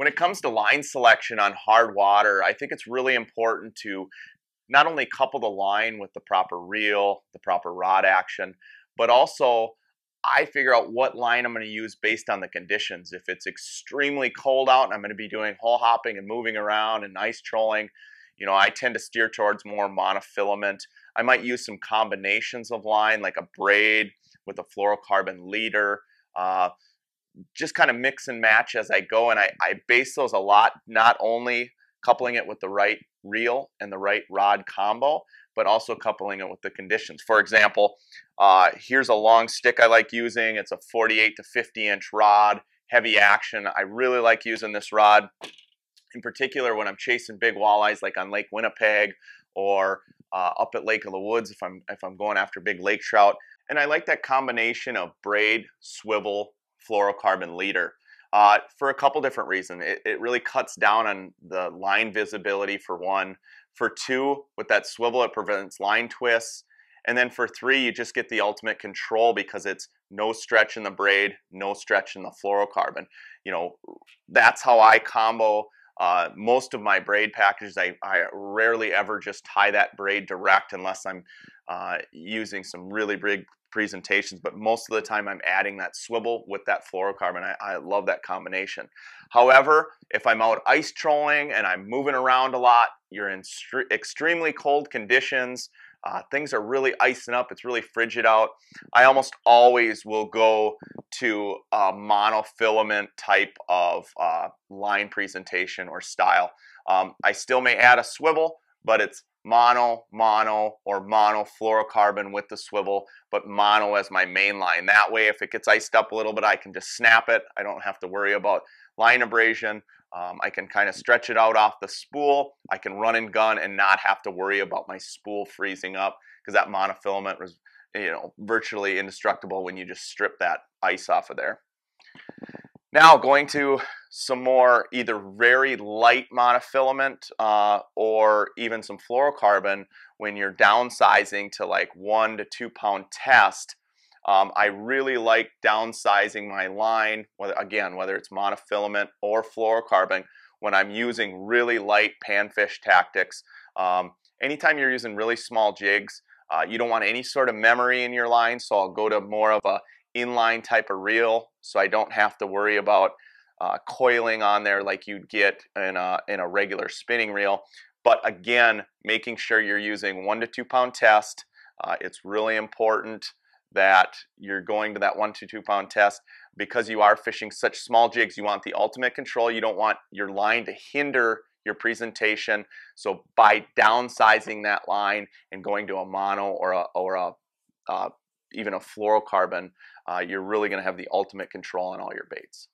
When it comes to line selection on hard water, I think it's really important to not only couple the line with the proper reel, the proper rod action, but also I figure out what line I'm going to use based on the conditions. If it's extremely cold out and I'm going to be doing hole hopping and moving around and ice trolling, I tend to steer towards more monofilament. I might use some combinations of line, like a braid with a fluorocarbon leader. Just kind of mix and match as I go, and I base those a lot, not only coupling it with the right reel and the right rod combo, but also coupling it with the conditions. For example, here's a long stick I like using. It's a 48 to 50 inch rod, heavy action. I really like using this rod, in particular when I'm chasing big walleyes like on Lake Winnipeg or up at Lake of the Woods if I'm going after big lake trout. And I like that combination of braid, swivel, fluorocarbon leader for a couple different reasons. It really cuts down on the line visibility for one. For two, with that swivel, it prevents line twists. And then for three, you just get the ultimate control because it's no stretch in the braid, no stretch in the fluorocarbon. That's how I combo most of my braid packages. I rarely ever just tie that braid direct unless I'm using some really big presentations, but most of the time I'm adding that swivel with that fluorocarbon. I love that combination. However, if I'm out ice trolling and I'm moving around a lot, you're in extremely cold conditions, things are really icing up, it's really frigid out, I almost always will go to a monofilament type of line presentation or style. I still may add a swivel, but it's mono, or mono fluorocarbon with the swivel, but mono as my main line. That way, if it gets iced up a little bit, I can just snap it. I don't have to worry about line abrasion. I can kind of stretch it out off the spool. I can run and gun and not have to worry about my spool freezing up because that monofilament was, virtually indestructible when you just strip that ice off of there. Now going to some more either very light monofilament or even some fluorocarbon when you're downsizing to like 1 to 2 pound test. I really like downsizing my line, whether it's monofilament or fluorocarbon, when I'm using really light panfish tactics. Anytime you're using really small jigs, you don't want any sort of memory in your line, so I'll go to more of a inline type of reel, so I don't have to worry about coiling on there like you'd get in a regular spinning reel. But again, making sure you're using 1 to 2 pound test. It's really important that you're going to that 1 to 2 pound test because you are fishing such small jigs. You want the ultimate control. You don't want your line to hinder your presentation. So by downsizing that line and going to a mono or even a fluorocarbon, you're really going to have the ultimate control on all your baits.